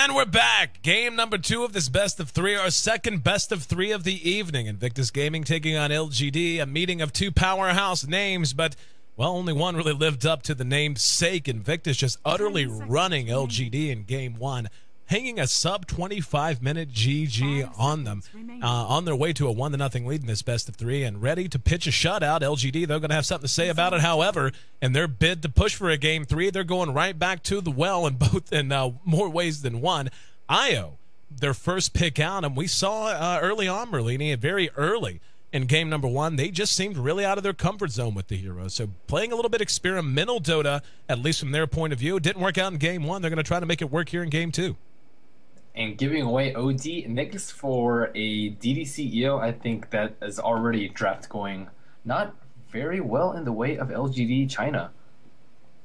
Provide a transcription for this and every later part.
And we're back. Game number 2 of this best of 3, our second best of 3 of the evening. Invictus Gaming taking on LGD, a meeting of 2 powerhouse names, but, well, only one really lived up to the namesake. Invictus just utterly running LGD in game 1, hanging a sub 25-minute GG on them, on their way to a 1-0 lead in this best of 3, and ready to pitch a shutout. LGD, they're going to have something to say about it. However, in their bid to push for a game 3, they're going right back to the well in more ways than one. IO, their first pick out, and we saw early on, Merlini, very early in game number 1, they just seemed really out of their comfort zone with the heroes. So playing a little bit experimental Dota, at least from their point of view. It didn't work out in game 1. They're going to try to make it work here in game 2. And giving away OD next for a DDC EO, I think that is already draft going not very well in the way of LGD China.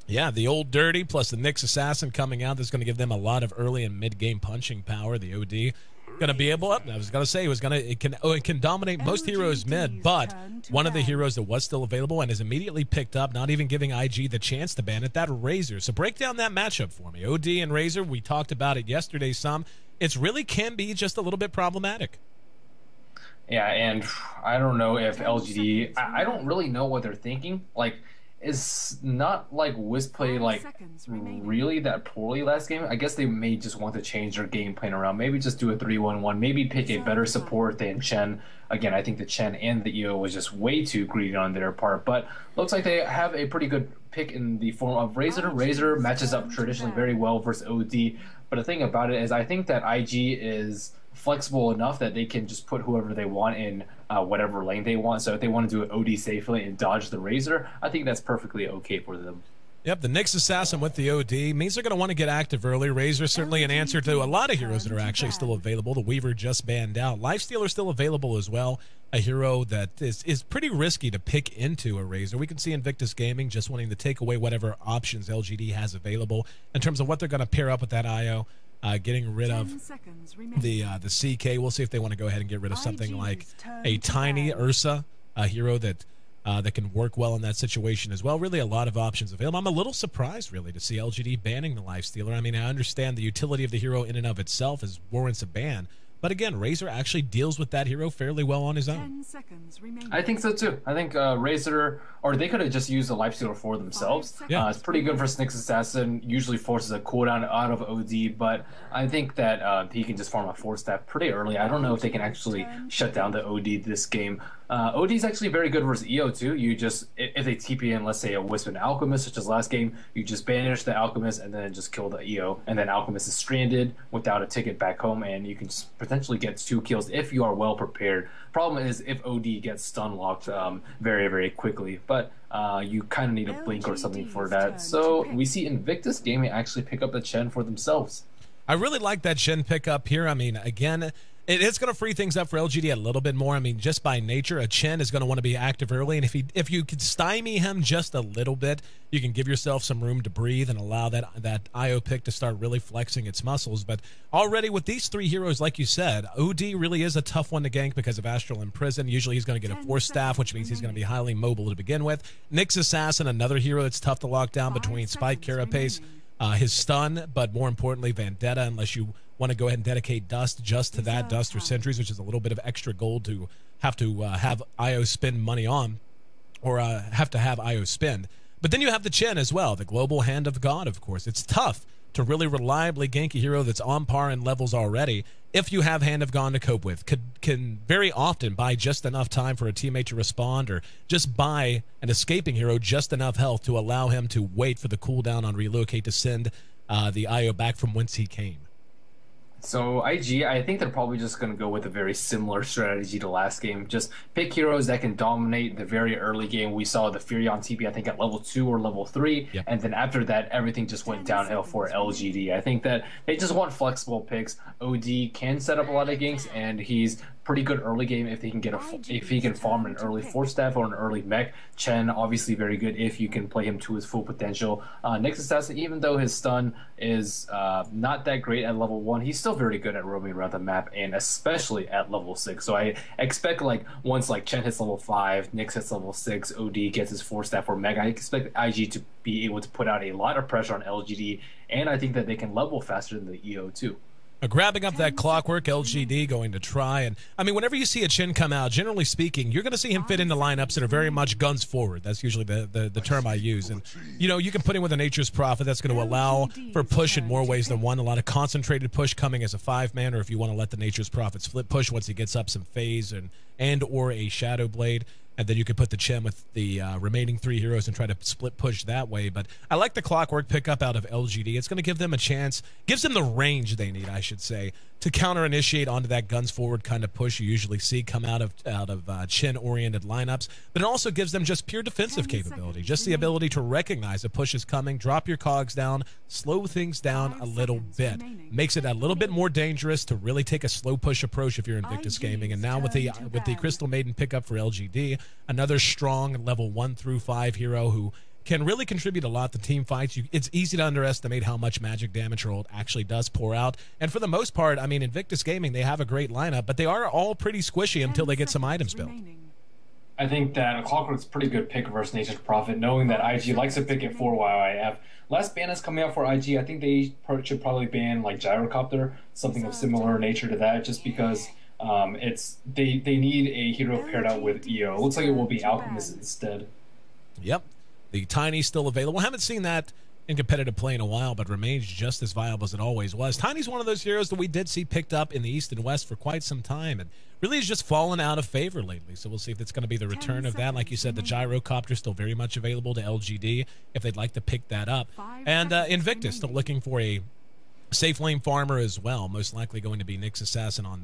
Yeah, the old dirty plus the Nyx Assassin coming out. That's going to give them a lot of early and mid-game punching power. The OD going to be able up. I was going to say it can dominate most heroes mid, but one of the heroes that was still available and is immediately picked up, not even giving IG the chance to ban it, that Razor. So break down that matchup for me. OD and Razor, we talked about it yesterday some. It really can be just a little bit problematic. Yeah, and I don't know if LGD, I don't really know what they're thinking. Like, it's not like Wiz played like really that poorly last game. I guess they may just want to change their game plan around. Maybe just do a 3-1-1. Maybe pick a better support than Chen. Again, I think the Chen and the EO was just way too greedy on their part. But looks like they have a pretty good pick in the form of Razor. Razor matches up traditionally very well versus OD. But the thing about it is I think that IG is flexible enough that they can just put whoever they want in whatever lane they want. So if they want to do an OD safely and dodge the Razor, I think that's perfectly okay for them. Yep, the Nyx Assassin with the OD means they're going to want to get active early. Razor certainly an answer to a lot of heroes that are actually still available. The Weaver just banned out. Lifestealer still available as well, a hero that is pretty risky to pick into a Razor. We can see Invictus Gaming just wanting to take away whatever options LGD has available in terms of what they're going to pair up with that IO. Getting rid of the CK. We'll see if they want to go ahead and get rid of something like a tiny Ursa, a hero that can work well in that situation as well. Really a lot of options available. I'm a little surprised, really, to see LGD banning the Lifestealer. I mean, I understand the utility of the hero in and of itself is warrants a ban. But again, Razor actually deals with that hero fairly well on his own. I think so too. I think Razor, or they could have just used the Lifestealer for themselves. Yeah. It's pretty good for Nyx Assassin. Usually forces a cooldown out of OD, but I think that he can just farm a 4-staff pretty early. I don't know if they can actually shut down the OD this game. OD is actually very good versus EO too. You just, if they TP in, let's say, a Wisp and Alchemist, such as last game, you just banish the Alchemist and then just kill the EO, and then Alchemist is stranded without a ticket back home, and you can just potentially get 2 kills if you are well prepared. Problem is if OD gets stun locked very, very quickly, but you kind of need a blink or something for that. So we see Invictus Gaming actually pick up the Chen for themselves. I really like that Chen pickup here. I mean, again, it's going to free things up for LGD a little bit more. I mean, just by nature, a Chen is going to want to be active early, and if you could stymie him just a little bit, you can give yourself some room to breathe and allow that IO pick to start really flexing its muscles. But already with these 3 heroes, like you said, OD really is a tough one to gank because of Astral Imprison. Usually he's going to get a 4-staff, which means he's going to be highly mobile to begin with. Nyx Assassin, another hero that's tough to lock down between Spike, Carapace, his stun, but more importantly, Vendetta, unless you want to go ahead and dedicate Dust just to that, Dust or Sentries, which is a little bit of extra gold to have IO spend money on, or have to have IO spend. But then you have the Chen as well, the global hand of God, of course. It's tough to really reliably gank a hero that's on par in levels already if you have Hand of God to cope with. Can very often buy just enough time for a teammate to respond, or just buy an escaping hero just enough health to allow him to wait for the cooldown on relocate to send the IO back from whence he came. So IG, I think they're probably just going to go with a very similar strategy to last game. Just pick heroes that can dominate the very early game. We saw the Furion TP, I think, at level 2 or level 3. Yep. And then after that, everything just went downhill for LGD. I think that they just want flexible picks. OD can set up a lot of ganks, and he's pretty good early game if he can farm an early 4-staff or an early mech. Chen, obviously very good if you can play him to his full potential. Nyx Assassin, even though his stun is not that great at level 1, he's still very good at roaming around the map, and especially at level 6. So I expect, like, once like Chen hits level 5, Nyx hits level 6, OD gets his 4-staff or mech, I expect IG to be able to put out a lot of pressure on LGD, and I think that they can level faster than the EO too. Grabbing up that Clockwork, LGD going to try. And, I mean, whenever you see a Chin come out, generally speaking, you're going to see him fit into lineups that are very much guns forward. That's usually the term I use. And, you know, you can put him with a Nature's Prophet. That's going to allow for push in more ways than one. A lot of concentrated push coming as a 5-man, or if you want to let the Nature's Prophet split push once he gets up some phase and or a Shadow Blade. And then you could put the Chen with the remaining 3 heroes and try to split push that way. But I like the Clockwork pickup out of LGD. It's going to give them a chance, gives them the range they need, I should say, to counter-initiate onto that guns forward kind of push you usually see come out of Chen-oriented lineups. But it also gives them just pure defensive capability, just the ability to recognize a push is coming, drop your cogs down, slow things down a little bit. Makes it a little bit more dangerous to really take a slow push approach if you're Invictus Gaming. And now with the Crystal Maiden pickup for LGD, another strong level 1 through 5 hero who can really contribute a lot to team fights. It's easy to underestimate how much magic damage roll actually does pour out. And for the most part, I mean, Invictus Gaming, they have a great lineup, but they are all pretty squishy until they get some items built. I think that Clockwork's a pretty good pick versus Nature's Prophet, knowing that IG likes to pick it for YYF. Less banners coming out for IG. I think they should probably ban like Gyrocopter, something of similar nature to that, just because they need a hero paired out with EO. It looks like it will be Alchemist instead. Yep. The Tiny's still available. Haven't seen that in competitive play in a while, but remains just as viable as it always was. Tiny's one of those heroes that we did see picked up in the East and West for quite some time, and really has just fallen out of favor lately. So we'll see if it's going to be the return of that. Like you said, the Gyrocopter is still very much available to LGD if they'd like to pick that up. And Invictus still looking for a safe lane farmer as well, most likely going to be Nyx Assassin on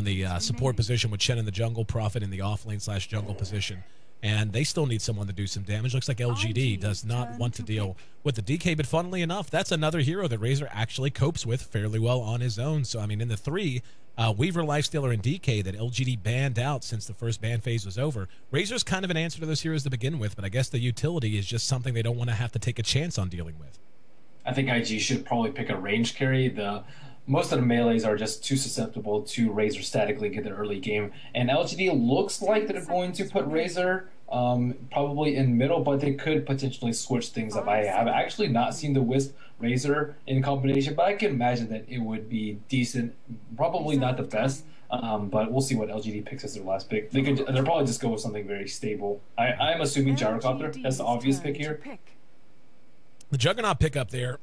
the support position with Chen in the jungle, Prophet in the off lane / jungle position. And they still need someone to do some damage. Looks like LGD does not want to deal with the DK, but funnily enough, that's another hero that Razor actually copes with fairly well on his own. So, I mean, in the 3, Weaver, Lifestealer, and DK that LGD banned out since the first ban phase was over, Razor's kind of an answer to those heroes to begin with, but I guess the utility is just something they don't want to have to take a chance on dealing with. I think IG should probably pick a range carry. Most of the melees are just too susceptible to Razor static link in the early game. And LGD looks like they're going to put Razor probably in middle, but they could potentially switch things up. I have actually not seen the Wisp Razor in combination, but I can imagine that it would be decent. Probably not the best, but we'll see what LGD picks as their last pick. They'll probably just go with something very stable. I'm assuming Gyrocopter. That's the obvious pick here. The Juggernaut pickup there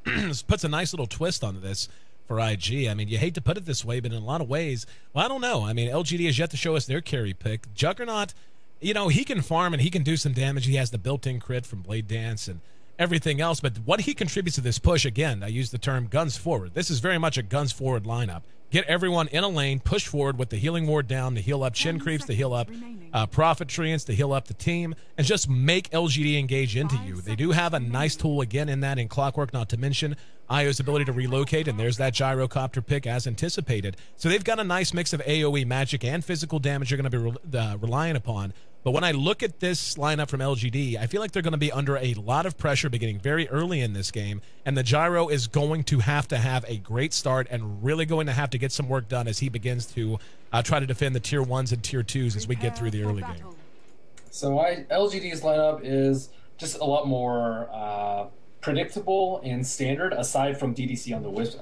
puts a nice little twist onto this for IG. I mean, you hate to put it this way, but in a lot of ways, well, I don't know. I mean, LGD has yet to show us their carry pick. Juggernaut, you know, he can farm and he can do some damage. He has the built-in crit from Blade Dance and everything else, but what he contributes to this push, again, I use the term guns forward. This is very much a guns forward lineup. Get everyone in a lane, push forward with the healing ward down to heal up Shin Creeps, to heal up Prophet Treants, to heal up the team, and just make LGD engage into you. They do have a nice tool, again, in that in Clockwork, not to mention Io's ability to relocate, and there's that Gyrocopter pick as anticipated. So they've got a nice mix of AoE magic and physical damage you're going to be relying upon. But when I look at this lineup from LGD, I feel like they're going to be under a lot of pressure beginning very early in this game, and the Gyro is going to have a great start and really going to have to get some work done as he begins to try to defend the Tier 1s and Tier 2s as we get through the early game. So LGD's lineup is just a lot more predictable and standard, aside from DDC on the Wisp.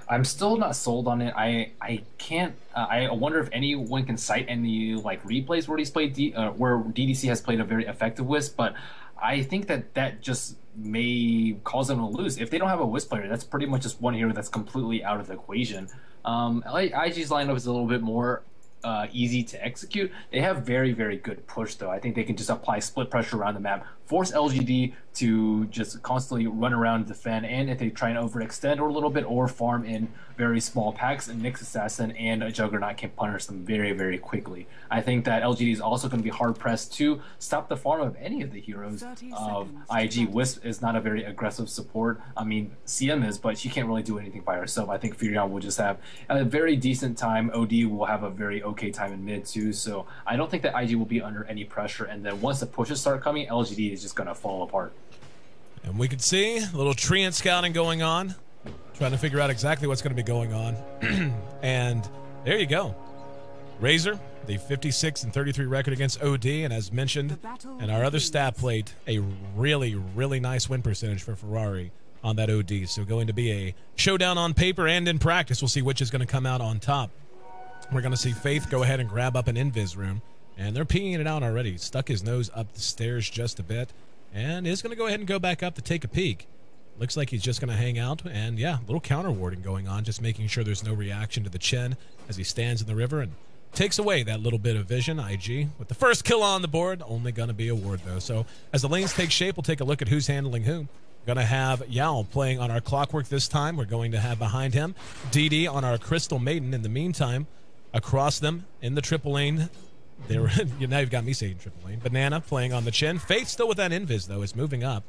I'm still not sold on it. I can't. I wonder if anyone can cite any like replays where he's played where DDC has played a very effective Wisp, but I think that just may cause them to lose. If they don't have a Wisp player, that's pretty much just one hero that's completely out of the equation. IG's lineup is a little bit more easy to execute. They have very, very good push, though. I think they can just apply split pressure around the map, force LGD to just constantly run around and defend, and if they try and overextend a little bit or farm in very small packs, and Nyx Assassin and a Juggernaut can punish them very, very quickly. I think that LGD is also going to be hard-pressed to stop the farm of any of the heroes of IG. Wisp is not a very aggressive support. I mean, CM is, but she can't really do anything by herself. I think Furion will just have a very decent time. OD will have a very okay time in mid, too, so I don't think that IG will be under any pressure, and then once the pushes start coming, LGD is just going to fall apart. And we can see a little treant scouting going on, trying to figure out exactly what's going to be going on. And there you go. Razor, the 56-33 record against OD, and as mentioned in our other stat plate, a really, really nice win percentage for Ferrari on that OD. So going to be a showdown on paper and in practice. We'll see which is going to come out on top. We're going to see Faith go ahead and grab up an invis rune. And they're peeing it out already. Stuck his nose up the stairs just a bit. And is going to go ahead and go back up to take a peek. Looks like he's just going to hang out. And yeah, a little counter warding going on. Just making sure there's no reaction to the Chen as he stands in the river and takes away that little bit of vision. IG with the first kill on the board. Only going to be a ward though. So as the lanes take shape, we'll take a look at who's handling who. Going to have Yao playing on our Clockwork this time. We're going to have behind him DD on our Crystal Maiden. In the meantime, across them in the triple lane, now you've got me saying triple lane. Banana playing on the Chen. Faith still with that invis, though, is moving up.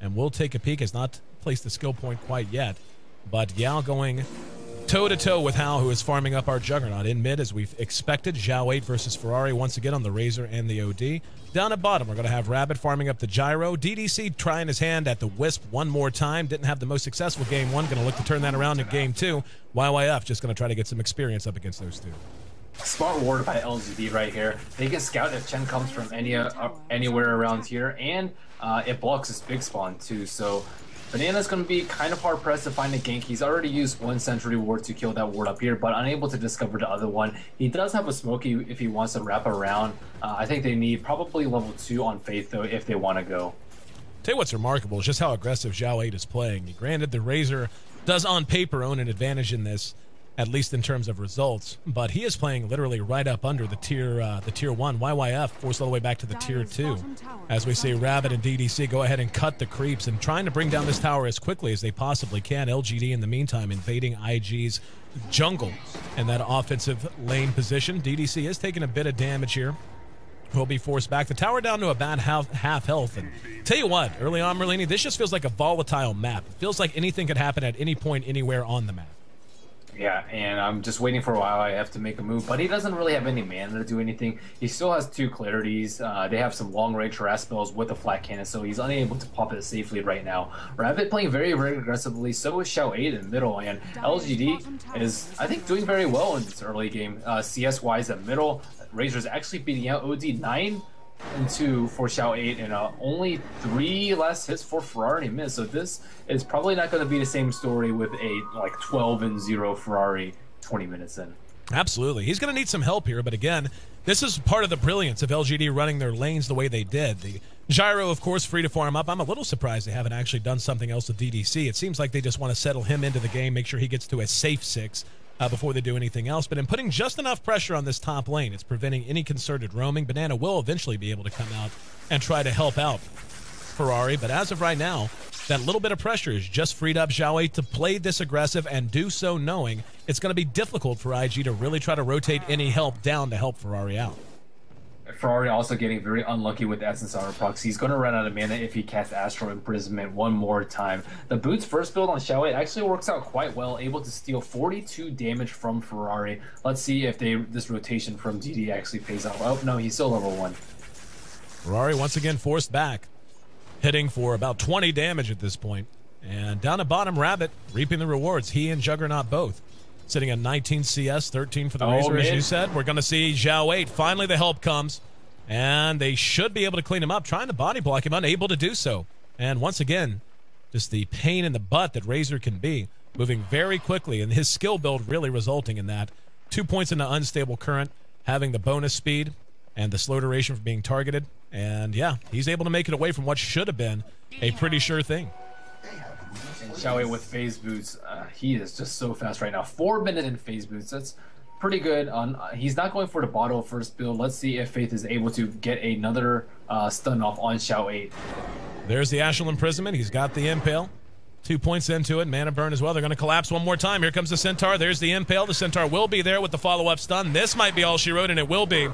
And we'll take a peek. Has not placed the skill point quite yet. But Yao going toe-to-toe with Hao, who is farming up our Juggernaut. In mid, as we've expected, Zhao 8 versus Ferrari once again on the Razor and the OD. Down at bottom, we're going to have Rabbit farming up the Gyro. DDC trying his hand at the Wisp one more time. Didn't have the most successful game one. Going to look to turn that around in game two. YYF just going to try to get some experience up against those two. Smart ward by LGD right here. They can scout if Chen comes from anywhere around here, and it blocks his big spawn too. So Banana's going to be kind of hard pressed to find a gank. He's already used one sentry ward to kill that ward up here, but unable to discover the other one. He does have a smoky if he wants to wrap around. I think they need probably level 2 on Faith though if they want to go. Tell you what's remarkable is just how aggressive Zhao 8 is playing. Granted, the Razor does on paper own an advantage in this, at least in terms of results, but he is playing literally right up under the tier 1. YYF forced all the way back to the tier 2. As we see Rabbit and DDC go ahead and cut the creeps and trying to bring down this tower as quickly as they possibly can. LGD in the meantime invading IG's jungle in that offensive lane position. DDC is taking a bit of damage here. Will be forced back. The tower down to a bad half health. And tell you what, early on, Merlini, this just feels like a volatile map. It feels like anything could happen at any point anywhere on the map. Yeah, and I'm just waiting for a while. I have to make a move, but he doesn't really have any mana to do anything. He still has 2 clarities. They have some long-range harass spells with a flat cannon, so he's unable to pop it safely right now. Rabbit playing very, very aggressively. So is Xiao 8 in the middle, and LGD is, I think, doing very well in this early game. CS-wise at middle, Razor's actually beating out OD 9 and 2 for Xiao 8 and only 3 last hits for Ferrari and Miz. So this is probably not going to be the same story with a 12-0 Ferrari 20 minutes in. Absolutely. He's going to need some help here, but again, this is part of the brilliance of LGD running their lanes the way they did. The Gyro, of course, free to farm up. I'm a little surprised they haven't actually done something else with DDC. It seems like they just want to settle him into the game, make sure he gets to a safe 6 before they do anything else. But in putting just enough pressure on this top lane, it's preventing any concerted roaming. Banana will eventually be able to come out and try to help out Ferrari. But as of right now, that little bit of pressure has just freed up Zhao 8 to play this aggressive and do so knowing it's going to be difficult for IG to really try to rotate any help down to help Ferrari out. Ferrari also getting very unlucky with Essence Armor procs. He's going to run out of mana if he casts Astral Imprisonment one more time. The Boots first build on Xiao 8 actually works out quite well, able to steal 42 damage from Ferrari. Let's see if this rotation from DD actually pays off. Oh, no, he's still level 1. Ferrari once again forced back, hitting for about 20 damage at this point. And down at bottom, Rabbit reaping the rewards. He and Juggernaut both. Sitting at 19 CS, 13 for the Razor, as you said. We're going to see Zhao 8. Finally, the help comes. And they should be able to clean him up. Trying to body block him, unable to do so. And once again, just the pain in the butt that Razor can be. Moving very quickly, and his skill build really resulting in that. 2 points into unstable current, having the bonus speed and the slow duration for being targeted. And yeah, he's able to make it away from what should have been a pretty sure thing. And Xiao 8 with phase boots, he is just so fast right now. 4 minutes in phase boots, that's pretty good. He's not going for the bottle first build. Let's see if Faith is able to get another stun off on Xiao 8. There's the Astral Imprisonment. He's got the Impale. 2 points into it. Mana burn as well. They're going to collapse one more time. Here comes the Centaur. There's the Impale. The Centaur will be there with the follow-up stun. This might be all she wrote, and it will be.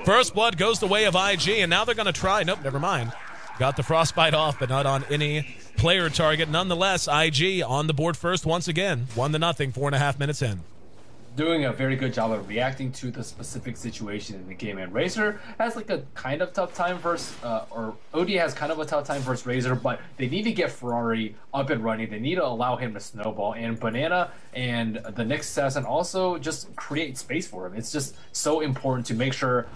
First blood goes the way of IG, and now they're going to try. Nope, never mind. Got the Frostbite off, but not on any player target. Nonetheless, IG on the board first once again. 1-0, 4.5 minutes in. doing a very good job of reacting to the specific situation in the game. And Razor has like a kind of tough time versus, or OD has kind of a tough time versus Razor, but they need to get Ferrari up and running. They need to allow him to snowball. And Banana and the next assassin also just create space for him. It's just so important to make sure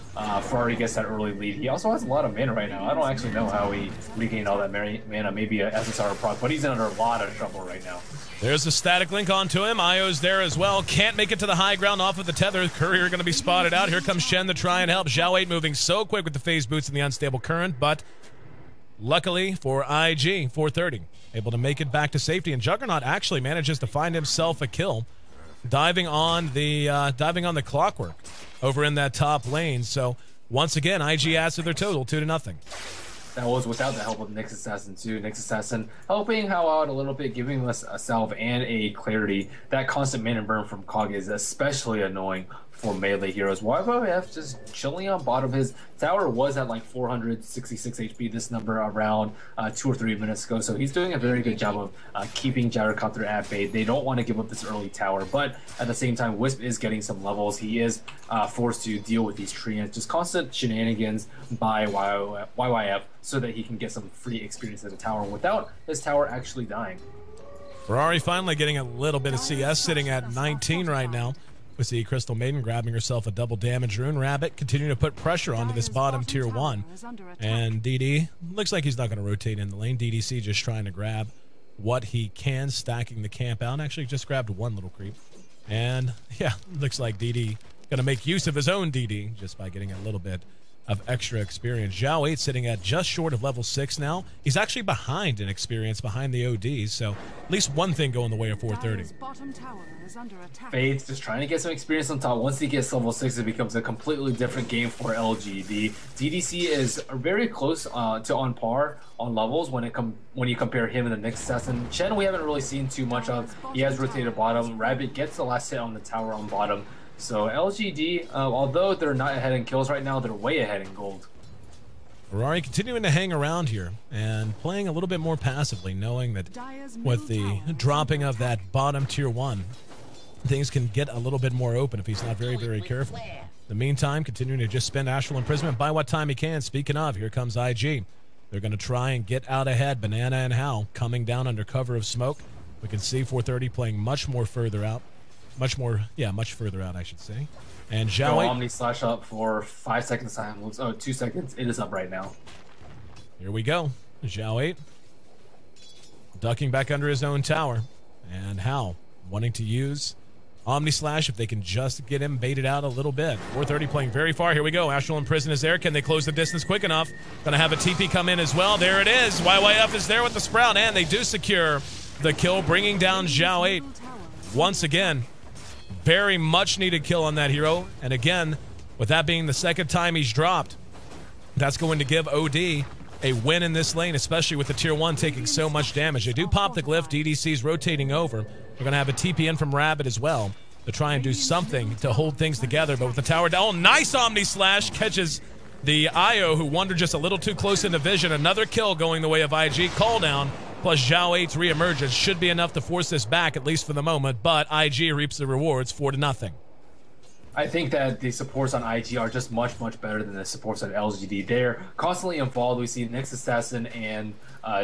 Ferrari gets that early lead. He also has a lot of mana right now. I don't actually know how he regained all that mana, maybe a SSR proc, but he's under a lot of trouble right now. There's a static link onto him. Io's there as well. Can't make it to the high ground off of the tether. Courier going to be spotted out. Here comes Shen to try and help. Xiao 8 moving so quick with the phase boots and the unstable current, but luckily for IG, 430 able to make it back to safety, and Juggernaut actually manages to find himself a kill, diving on the clockwork over in that top lane. So once again, IG adds to their total 2-0. That was without the help of Nyx Assassin too. Nyx Assassin helping Hao out a little bit, giving us a salve and a clarity. That constant mana burn from Kog is especially annoying for melee heroes. YYF just chilling on bottom. His tower was at like 466 HP, this number around 2 or 3 minutes ago, so he's doing a very good job of keeping Gyrocopter at bay. They don't want to give up this early tower, but at the same time, Wisp is getting some levels. He is forced to deal with these treants, just constant shenanigans by YYF so that he can get some free experience at the tower without his tower actually dying. Ferrari finally getting a little bit of CS, sitting at 19 right now. We see Crystal Maiden grabbing herself a double damage rune. Rabbit continuing to put pressure onto this bottom tier 1. And DD looks like he's not going to rotate in the lane. DDC just trying to grab what he can, stacking the camp out. Actually just grabbed one little creep. And yeah, looks like DD going to make use of his own DD just by getting a little bit of extra experience. Xiao 8 sitting at just short of level 6 now. He's actually behind in experience, behind the ODs, so at least one thing going the way of 430. Faith just trying to get some experience on top. Once he gets level 6, it becomes a completely different game for LGD. DDC is very close to on par on levels when you compare him and the Nyx Assassin. Chen we haven't really seen too much of. He has rotated bottom. Rabbit gets the last hit on the tower on bottom. So LGD, although they're not ahead in kills right now, they're way ahead in gold. Ferrari continuing to hang around here and playing a little bit more passively, knowing that with the dropping of that bottom tier 1, things can get a little bit more open if he's not very, very careful. In the meantime, continuing to just spend Astral Imprisonment by what time he can. Speaking of, here comes IG. They're going to try and get out ahead. Banana and Hao coming down under cover of smoke. We can see 430 playing much more further out. Much further out, I should say. And Xiao 8. Omni slash up for 5 seconds time. Oh, 2 seconds. It is up right now. Here we go. Xiao 8 ducking back under his own tower. And Hao wanting to use Omni Slash if they can just get him baited out a little bit. 430 playing very far. Here we go. Astral Imprison is there. Can they close the distance quick enough? Gonna have a TP come in as well. There it is. YYF is there with the Sprout, and they do secure the kill, bringing down Xiao 8 once again. Very much needed kill on that hero. And again, with that being the second time he's dropped, that's going to give OD a win in this lane, especially with the tier 1 taking so much damage. They do pop the glyph. DDC's rotating over. We're going to have a TP in from Rabbit as well to try and do something to hold things together. But with the tower down, oh, nice Omni Slash catches the IO, who wandered just a little too close into vision. Another kill going the way of IG. Call down. Plus Xiao 8's reemergence should be enough to force this back, at least for the moment, but IG reaps the rewards 4-0. I think that the supports on IG are just much, much better than the supports on LGD. They're constantly involved. We see Nyx Assassin and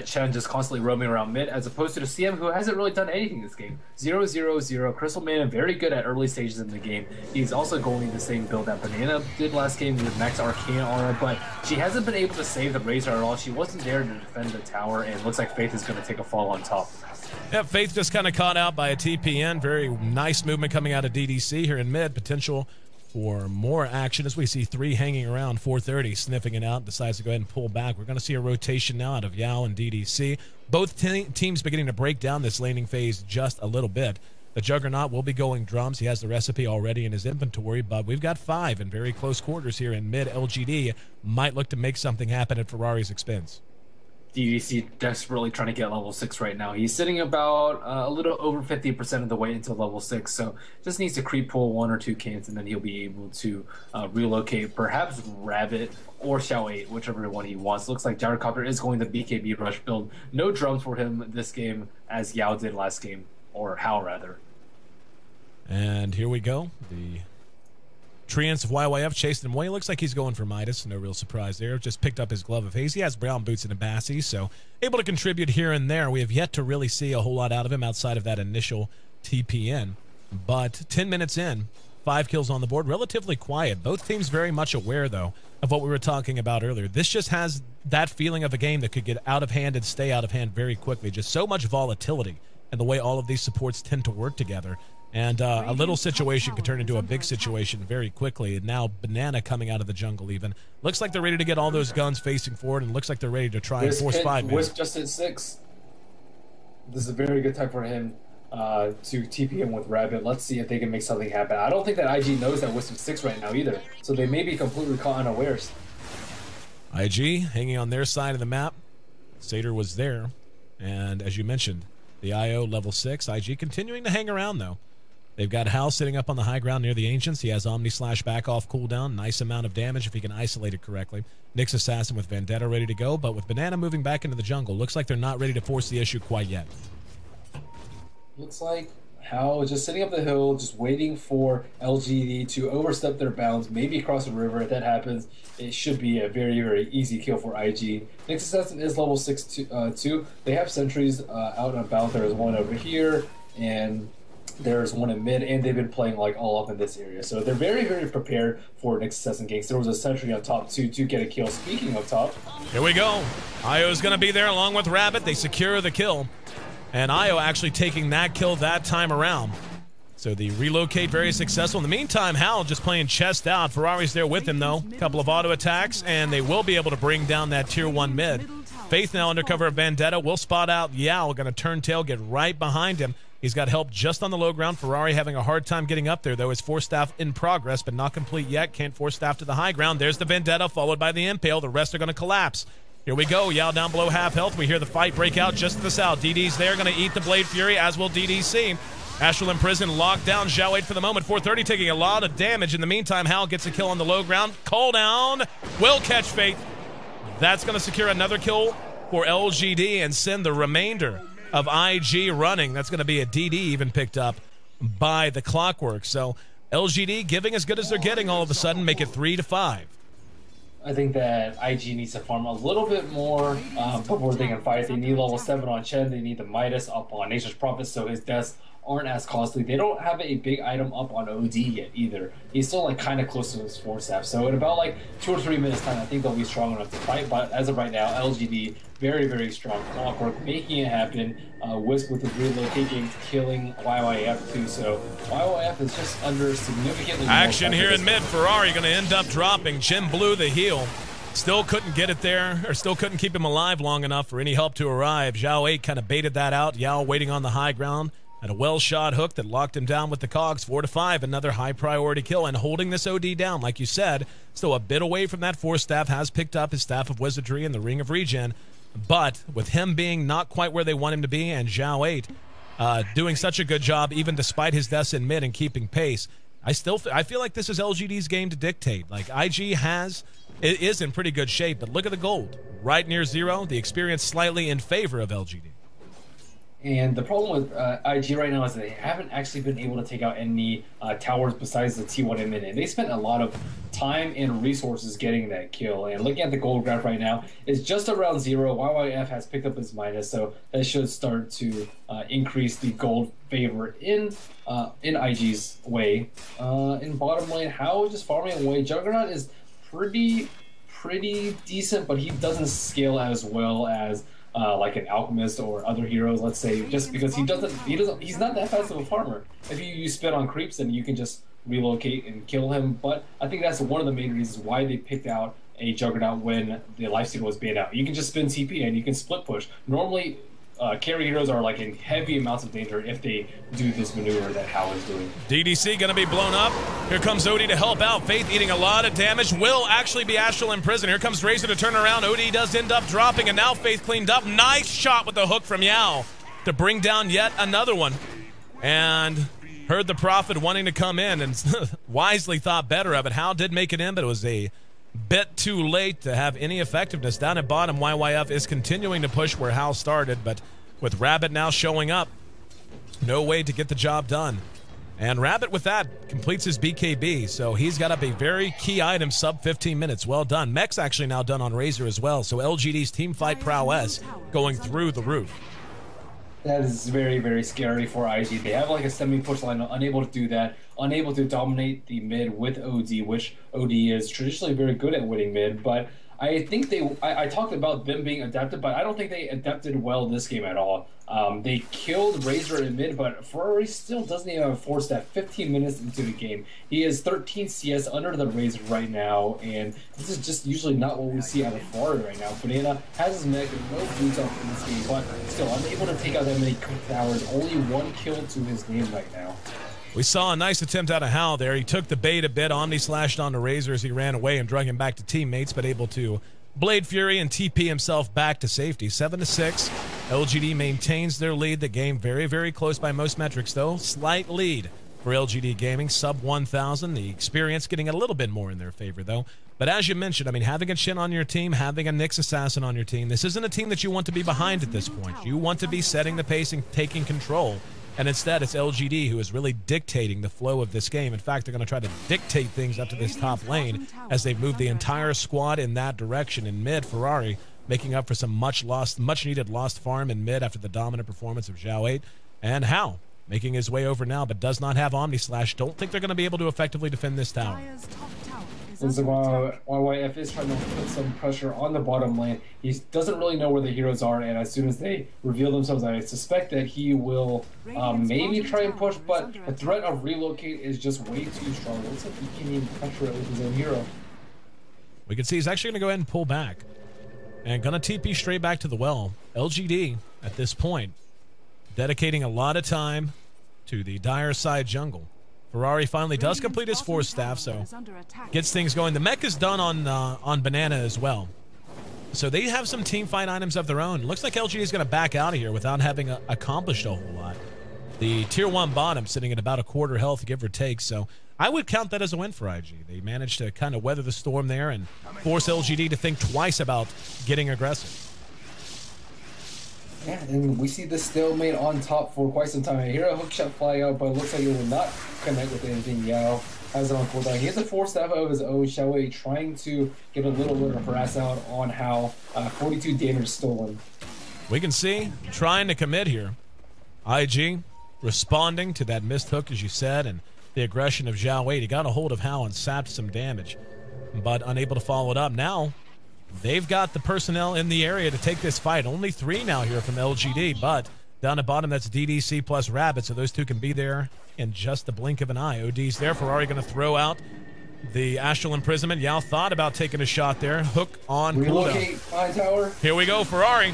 Chen just constantly roaming around mid, as opposed to the CM, who hasn't really done anything this game. 0-0-0. Crystal Maiden very good at early stages in the game. He's also going the same build that Banana did last game with Max Arcane Aura, but she hasn't been able to save the Razor at all. She wasn't there to defend the tower, and it looks like Faith is going to take a fall on top. Yeah, Faith just kind of caught out by a TPN. Very nice movement coming out of DDC here in mid. Potential for more action as we see 3 hanging around. 430 sniffing it out, decides to go ahead and pull back. We're going to see a rotation now out of Yao and DDC. Both teams beginning to break down this laning phase just a little bit. The Juggernaut will be going drums. He has the recipe already in his inventory, but we've got 5 in very close quarters here in mid. LGD might look to make something happen at Ferrari's expense. DDC desperately trying to get level 6 right now. He's sitting about a little over 50% of the way into level 6, so just needs to creep pull 1 or 2 cans, and then he'll be able to relocate perhaps Rabbit or Xiao 8, whichever one he wants. Looks like Gyrocopter is going the BKB rush build. No drums for him this game, as Yao did last game, or Hao rather. And here we go. The Treants of YYF chasing him away. Looks like he's going for Midas. No real surprise there. Just picked up his glove of haze. He has brown boots and a Bassie, so able to contribute here and there. We have yet to really see a whole lot out of him outside of that initial TPN. But 10 minutes in, 5 kills on the board. Relatively quiet. Both teams very much aware, though, of what we were talking about earlier. This just has that feeling of a game that could get out of hand and stay out of hand very quickly. Just so much volatility and the way all of these supports tend to work together. And a little situation could turn into a big situation very quickly. And now Banana coming out of the jungle even. Looks like they're ready to get all those guns facing forward, and looks like they're ready to try and force 5 man. Wisp just hit 6. This is a very good time for him to TP him with Rabbit. Let's see if they can make something happen. I don't think that IG knows that Wisp is 6 right now either, so they may be completely caught unawares. IG hanging on their side of the map. Satyr was there. And as you mentioned, the IO level 6. IG continuing to hang around, though. They've got Hal sitting up on the high ground near the Ancients. He has Omni Slash back off cooldown. Nice amount of damage if he can isolate it correctly. Nyx Assassin with Vendetta ready to go, but with Banana moving back into the jungle, looks like they're not ready to force the issue quite yet. Looks like Hal is just sitting up the hill, just waiting for LGD to overstep their bounds, maybe across the river. If that happens, it should be a very, very easy kill for IG. Nyx Assassin is level 6 too. They have sentries out and about. There's one over here, and there's one in mid, and they've been playing like all up in this area. So they're very, very prepared for Nyx Assassin ganks. There was a sentry on top too to get a kill. Speaking of top, here we go. IO's going to be there along with Rabbit. They secure the kill. And IO actually taking that kill that time around. So the relocate very successful. In the meantime, Hal just playing chest out. Ferrari's there with him, though. A couple of auto attacks, and they will be able to bring down that tier 1 mid. Faith now under cover of Vendetta. Will spot out Yao. Going to turn tail, get right behind him. He's got help just on the low ground. Ferrari having a hard time getting up there, though. His Force Staff in progress, but not complete yet. Can't Force Staff to the high ground. There's the Vendetta, followed by the Impale. The rest are going to collapse. Here we go. Yao down below half health. We hear the fight break out just to the south. DD's there, going to eat the Blade Fury, as will DDC. Astral Imprison locked down. Zhao 8 for the moment. 430 taking a lot of damage. In the meantime, Hal gets a kill on the low ground. Call down. Will catch Faith. That's going to secure another kill for LGD and send the remainder of IG running. That's going to be a DD even picked up by the Clockwork. So LGD giving as good as they're getting all of a sudden, make it 3-5. I think that IG needs to farm a little bit more before they can fight. They need level 7 on Chen. They need the Midas up on Nature's Prophet, so his deaths aren't as costly. They don't have a big item up on OD yet either. He's still like kind of close to his Force Staff. So in about like 2 or 3 minutes time, I think they'll be strong enough to fight. But as of right now, LGD very, very strong. Clockwork making it happen. Wisp with the relocating, killing YYF too. So YYF is just under significantly action here in mid. Ferrari going to end up dropping. Jim blew the heel. Still couldn't get it there, or still couldn't keep him alive long enough for any help to arrive. Zhao 8 kind of baited that out. Yao waiting on the high ground. And a well-shot hook that locked him down with the cogs. 4-5, another high-priority kill. And holding this OD down, like you said, still a bit away from that Force Staff. Has picked up his Staff of Wizardry and the Ring of Regen. But with him being not quite where they want him to be, and Zhao 8 doing such a good job, even despite his deaths in mid and keeping pace, I feel like this is LGD's game to dictate. Like, IG is in pretty good shape, but look at the gold. Right near 0, the experience slightly in favor of LGD. And the problem with IG right now is they haven't actually been able to take out any towers besides the T1 in mid. They spent a lot of time and resources getting that kill. And looking at the gold graph right now, it's just around 0. YYF has picked up his Midas, so that should start to increase the gold favor in IG's way. In bottom lane, Hao is just farming away. Juggernaut is pretty decent, but he doesn't scale as well as like an alchemist or other heroes, let's say, just because he's not that fast of a farmer. If you use spin on creeps, then you can just relocate and kill him. But I think that's one of the main reasons why they picked out a Juggernaut when the lifesteal was banned out. You can just spin TP and you can split push. Normally carry heroes are like in heavy amounts of danger if they do this maneuver that Hal is doing. DDC gonna be blown up. Here comes Odie to help out. Faith eating a lot of damage. Will actually be Astral in prison. Here comes Razor to turn around. Odie does end up dropping, and now Faith cleaned up. Nice shot with the hook from Yao to bring down yet another one. And heard the Prophet wanting to come in and wisely thought better of it. Hal did make it in, but it was a bit too late to have any effectiveness. Down at bottom, YYF is continuing to push where Hal started, but with Rabbit now showing up, no way to get the job done. And Rabbit with that completes his BKB, so he's got up a very key item sub 15 minutes. Well done. Mech's actually now done on Razor as well, so LGD's team fight prowess going through the roof. That is very, very scary for IG. They have like a semi-push line, unable to do that, unable to dominate the mid with OD, which OD is traditionally very good at winning mid, but I think I talked about them being adapted, but I don't think they adapted well this game at all. They killed Razor in mid, but Ferrari still doesn't even have a 4-step 15 minutes into the game. He is 13 CS under the Razor right now, and this is just usually not what we see out of Ferrari right now. Banana has his mech and no boots up in this game, but still unable to take out that many quick towers. Only 1 kill to his name right now. We saw a nice attempt out of Hal there. He took the bait a bit. Omni slashed onto Razor as he ran away and drug him back to teammates, but able to Blade Fury and TP himself back to safety. 7-6. LGD maintains their lead. The game very, very close by most metrics, though. Slight lead for LGD Gaming, sub 1,000. The experience getting a little bit more in their favor, though. But as you mentioned, I mean, having a Shin on your team, having a Nyx Assassin on your team, this isn't a team that you want to be behind at this point. You want to be setting the pace and taking control. And instead, it's LGD who is really dictating the flow of this game. In fact, they're going to try to dictate things up to this top lane as they've moved the entire squad in that direction. In mid, Ferrari making up for some much-needed lost farm in mid after the dominant performance of Zhao 8. And Hao making his way over now, but does not have Omni Slash. Don't think they're going to be able to effectively defend this tower. Listen, while YYF is trying to put some pressure on the bottom lane, he doesn't really know where the heroes are, and as soon as they reveal themselves, I suspect that he will maybe try and push, but the threat of relocate is just way too strong. It looks like he can't even pressure it with his own hero. We can see he's actually going to go ahead and pull back. And going to TP straight back to the well. LGD, at this point, dedicating a lot of time to the dire side jungle. Ferrari finally does complete his 4th staff, so gets things going. The mech is done on Banana as well. So they have some team fight items of their own. Looks like LG is going to back out of here without having accomplished a whole lot. The tier 1 bottom sitting at about a quarter health, give or take. So I would count that as a win for IG. They managed to kind of weather the storm there and force LGD to think twice about getting aggressive. Yeah, and we see this stalemate on top for quite some time. I hear a hook shot fly out, but it looks like it will not connect with anything. Yao has it on cooldown. He has a 4-staff of his own. Xiaowei trying to get a little bit of harass out on Hao. 42 damage stolen. We can see trying to commit here. IG responding to that missed hook, as you said, and the aggression of Zhao 8. He got a hold of Hao and sapped some damage, but unable to follow it up. Now they've got the personnel in the area to take this fight. Only 3 now here from LGD, but down at bottom, that's DDC plus Rabbit, so those 2 can be there in just the blink of an eye. OD's there. Ferrari going to throw out the Astral Imprisonment. Yao thought about taking a shot there. Hook on relocate cooldown. Tower. Here we go, Ferrari.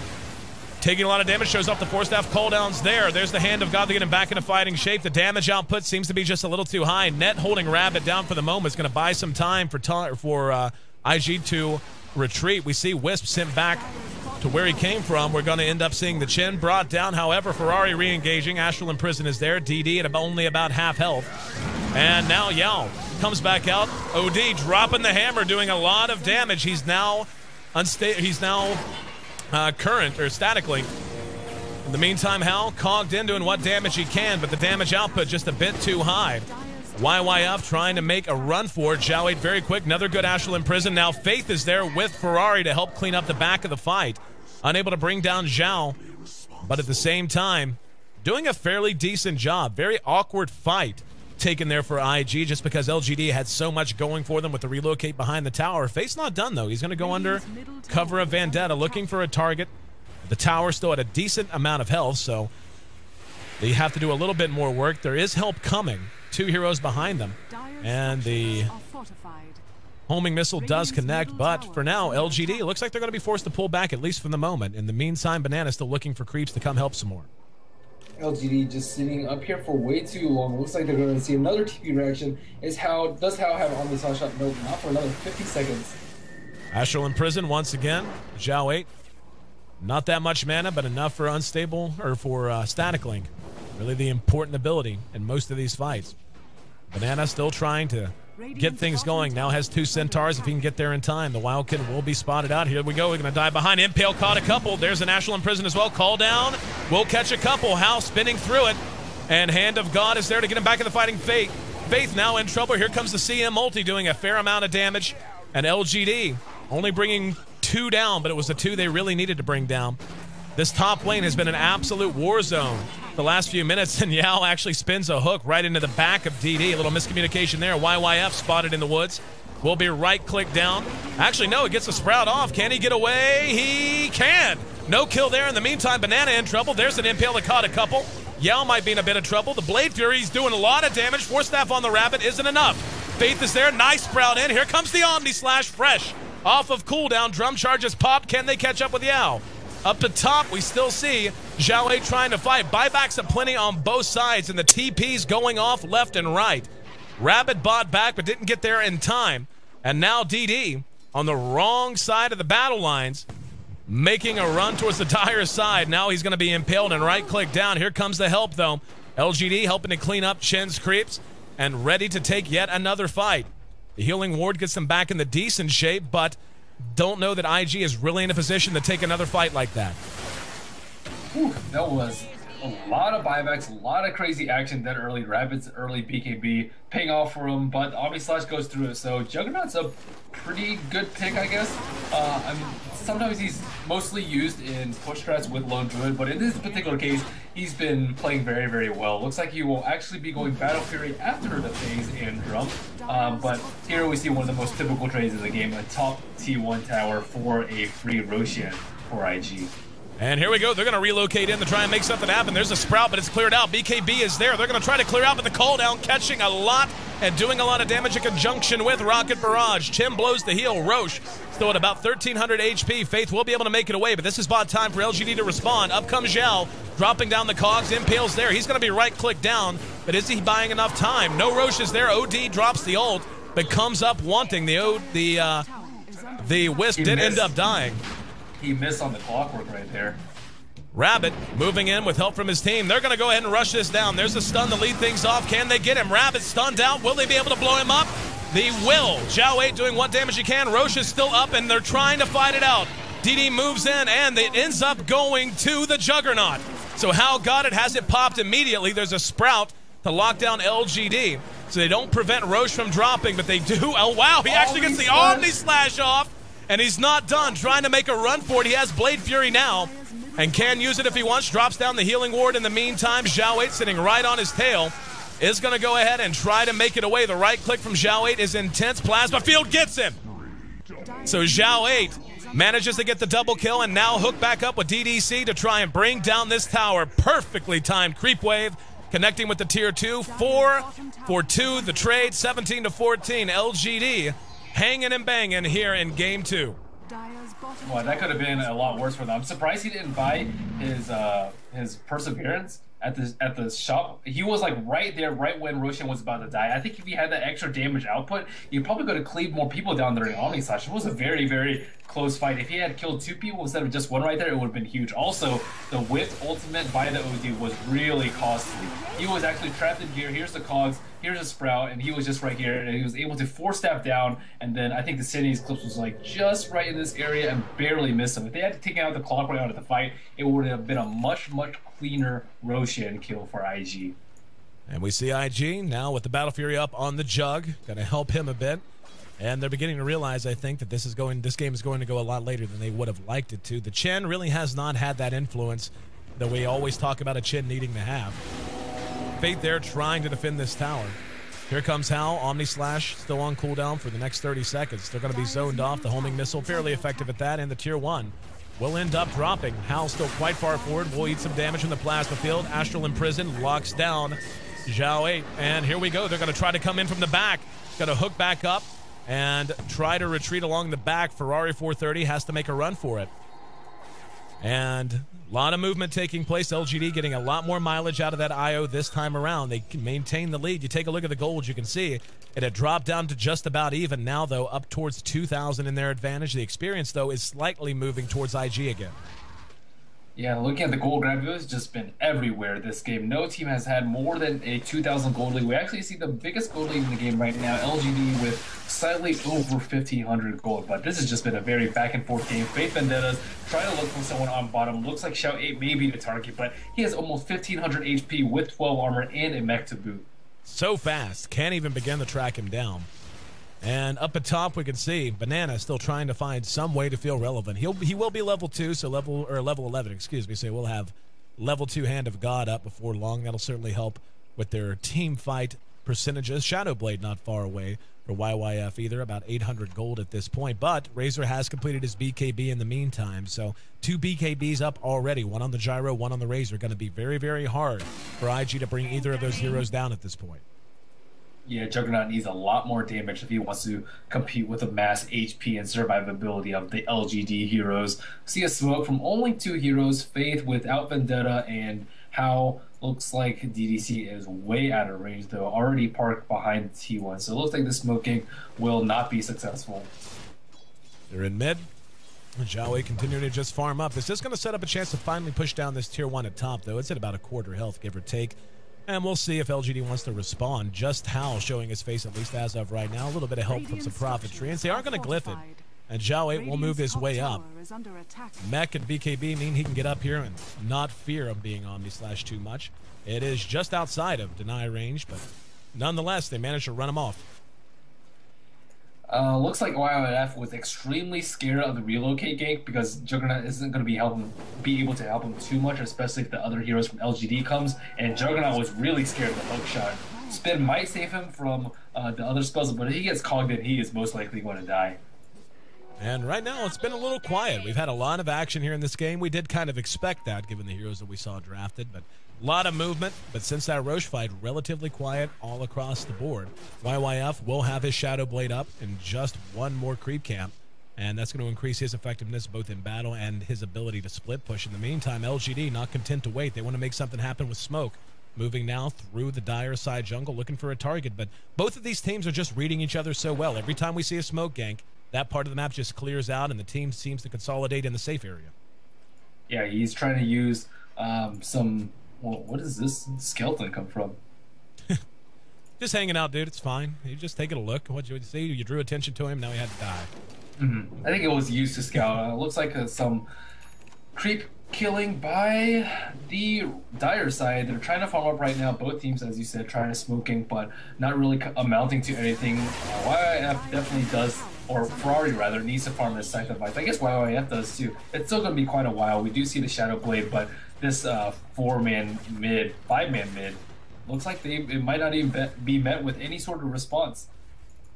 Taking a lot of damage, shows off the 4-staff cooldowns there. There's the hand of God to get him back into fighting shape. The damage output seems to be just a little too high. Net holding Rabbit down for the moment. Is going to buy some time for IG to retreat. We see Wisp sent back to where he came from. We're going to end up seeing the Chin brought down. However, Ferrari re-engaging. Astral Imprison is there. DD at only about half health. And now Yao comes back out. OD dropping the hammer, doing a lot of damage. He's now current or static link. In the meantime, Hal cogged in doing what damage he can, but the damage output just a bit too high. YYF trying to make a run for it. Zhao 8 very quick. Another good Astral Imprison. Now Faith is there with Ferrari to help clean up the back of the fight. Unable to bring down Zhao, but at the same time, doing a fairly decent job. Very awkward fight taken there for IG just because LGD had so much going for them with the relocate behind the tower. Faith's not done, though. He's going to go under cover of Vendetta, looking for a target. The tower still at a decent amount of health, so they have to do a little bit more work. There is help coming. 2 heroes behind them, and the homing missile does connect, but for now, LGD looks like they're going to be forced to pull back, at least for the moment. In the meantime, Banana's still looking for creeps to come help some more. LGD just sitting up here for way too long. Looks like they're going to see another TP reaction. Does Hao have Omni Slash shot? Nope, not for another 50 seconds. Astral Imprison once again. Zhao 8. Not that much mana, but enough for unstable, or for static link. Really the important ability in most of these fights. Banana still trying to get things going. Now has 2 Centaurs if he can get there in time. The Wildkin will be spotted out. Here we go. We're going to dive behind. Impale caught a couple. There's an Astral Imprison as well. Call down. We'll catch a couple. Hal spinning through it. And Hand of God is there to get him back in the fighting. Faith now in trouble. Here comes the CM multi doing a fair amount of damage. And LGD only bringing 2 down, but it was the 2 they really needed to bring down. This top lane has been an absolute war zone the last few minutes, and Yao actually spins a hook right into the back of DD. A little miscommunication there. YYF spotted in the woods. Will be right-click down. Actually, no, it gets the Sprout off. Can he get away? He can. No kill there. In the meantime, Banana in trouble. There's an impale that caught a couple. Yao might be in a bit of trouble. The Blade Fury's doing a lot of damage. Force Staff on the Rabbit isn't enough. Faith is there. Nice Sprout in. Here comes the Omni Slash fresh. Off of cooldown. Drum charges popped. Can they catch up with Yao? Up to top, we still see Zhao Wei trying to fight. Buybacks aplenty on both sides, and the TP's going off left and right. Rabbit bought back, but didn't get there in time. And now DD on the wrong side of the battle lines, making a run towards the Dire side. Now he's going to be impaled and right-click down. Here comes the help, though. LGD helping to clean up Chen's creeps and ready to take yet another fight. The healing ward gets them back in the decent shape, but don't know that IG is really in a position to take another fight like that. Whew, that was a lot of buybacks, a lot of crazy action that early. Rabbit's early BKB paying off for him, but Omni Slash goes through it. So Juggernaut's a pretty good pick, I guess. I mean, sometimes he's mostly used in push strats with Lone Druid, but in this particular case, he's been playing very, very well. Looks like he will actually be going Battle Fury after the phase and Drum. But here we see one of the most typical trades in the game, a top T1 tower for a free Roshan for IG. And here we go. They're going to relocate in to try and make something happen. There's a Sprout, but it's cleared out. BKB is there. They're going to try to clear out, but the call down catching a lot and doing a lot of damage in conjunction with Rocket Barrage. Chim blows the heal. Roche still at about 1,300 HP. Faith will be able to make it away, but this is bot time for LGD to respond. Up comes Zhao, dropping down the cogs. Impale's there. He's going to be right-click down, but is he buying enough time? No Roche is there. OD drops the ult, but comes up wanting. The Wisp did end up dying. He missed on the clockwork right there. Rabbit moving in with help from his team. They're going to go ahead and rush this down. There's a stun to lead things off. Can they get him? Rabbit stunned out. Will they be able to blow him up? They will. Zhao Wei doing what damage he can. Roche is still up, and they're trying to fight it out. DD moves in, and it ends up going to the Juggernaut. So Hal got it, has it popped immediately. There's a Sprout to lock down LGD. So they don't prevent Roche from dropping, but they do. Oh, wow. He actually gets the Omni Slash off. And he's not done, trying to make a run for it. He has Blade Fury now and can use it if he wants. Drops down the healing ward in the meantime. Zhao 8 sitting right on his tail is going to go ahead and try to make it away. The right click from Zhao 8 is intense. Plasma Field gets him. So Zhao 8 manages to get the double kill and now hook back up with DDC to try and bring down this tower. Perfectly timed creep wave connecting with the tier 2. 4 for 2, the trade, 17 to 14. LGD hanging and banging here in game 2. Well, that could have been a lot worse for them. I'm surprised he didn't buy his Perseverance at the shop. He was like right there, right when Roshan was about to die. I think if he had that extra damage output, you're probably going to cleave more people down there in Omni Slash. It was a very, very close fight. If he had killed 2 people instead of just 1 right there, it would have been huge. Also, the whip ultimate by the OD was really costly. He was actually trapped in gear. Here's the cogs, here's a Sprout, and he was just right here, and he was able to force staff down, and then I think the City's Clips was like just right in this area and barely missed him. If they had taken out the clock right out of the fight, it would have been a much, much cleaner Roshan kill for IG. And we see IG now with the Battle Fury up on the Jug, going to help him a bit. And they're beginning to realize, I think, that this game is going to go a lot later than they would have liked it to. The Chen really has not had that influence that we always talk about a Chen needing to have. Fate there trying to defend this tower. Here comes Hal. Omni Slash still on cooldown for the next 30 seconds. They're going to be zoned off. The homing missile fairly effective at that. And the tier 1 will end up dropping. Hal still quite far forward. Will eat some damage from the plasma field. Astral Imprisoned locks down Zhao 8. And here we go. They're going to try to come in from the back. Going to hook back up and try to retreat along the back. Ferrari 430 has to make a run for it. And a lot of movement taking place. LGD getting a lot more mileage out of that IO this time around. They can maintain the lead. You take a look at the gold, you can see it had dropped down to just about even. Now, though, up towards 2,000 in their advantage. The experience, though, is slightly moving towards IG again. Yeah, looking at the gold grab, it's just been everywhere this game. No team has had more than a 2,000 gold lead. We actually see the biggest gold lead in the game right now, LGD, with slightly over 1,500 gold. But this has just been a very back and forth game. Faith Vendettas trying to look for someone on bottom. Looks like Xiao 8 may be the target, but he has almost 1,500 HP with 12 armor and a mech to boot. So fast, can't even begin to track him down. And up at top, we can see Banana still trying to find some way to feel relevant. He will be level 2, so level 11, excuse me. So we'll have level 2 Hand of God up before long. That'll certainly help with their team fight percentages. Shadowblade not far away for YYF either, about 800 gold at this point. But Razor has completed his BKB in the meantime, so 2 BKBs up already. One on the Gyro, one on the Razor. Going to be very, very hard for IG to bring either of those heroes down at this point. Yeah, Juggernaut needs a lot more damage if he wants to compete with the mass HP and survivability of the LGD heroes. See a smoke from only 2 heroes, Faith without Vendetta, and How looks like DDC is way out of range, though, already parked behind T1. So it looks like the smoking will not be successful. They're in mid. Zhao continuing to just farm up. This is going to set up a chance to finally push down this tier 1 at top, though. It's at about a quarter health, give or take. And we'll see if LGD wants to respond. Just Hal showing his face, at least as of right now. A little bit of help from some Prophetry. And they are going to glyph it. And Zhao 8 will move his way up. Mech and BKB mean he can get up here and not fear of being Omni/, too much. It is just outside of deny range, but nonetheless, they managed to run him off. Looks like YYF was extremely scared of the relocate gank because Juggernaut isn't going to be able to help him too much, especially if the other heroes from LGD comes. And Juggernaut was really scared of the hook shot. Spin might save him from the other spells, but if he gets cogged in, he is most likely going to die. And right now, it's been a little quiet. We've had a lot of action here in this game. We did kind of expect that, given the heroes that we saw drafted, but a lot of movement. But since that Roche fight, relatively quiet all across the board. YYF will have his Shadow Blade up in just one more creep camp, and that's going to increase his effectiveness both in battle and his ability to split push. In the meantime, LGD not content to wait. They want to make something happen with smoke. Moving now through the dire side jungle, looking for a target. But both of these teams are just reading each other so well. Every time we see a smoke gank, that part of the map just clears out, and the team seems to consolidate in the safe area. Yeah, he's trying to use some... Well, what does this skeleton come from? Just hanging out, dude. It's fine. You just taking a look. What you see? You drew attention to him. Now he had to die. I think it was used to scout. It looks like some creep killing by the dire side. They're trying to farm up right now. Both teams, as you said, trying to smoking, but not really amounting to anything. YYF definitely does, or Ferrari rather, needs to farm this Sacrifice. I guess YYF does too. It's still going to be quite a while. We do see the Shadow Blade, but this 4-man mid, 5-man mid, looks like it might not even be met with any sort of response.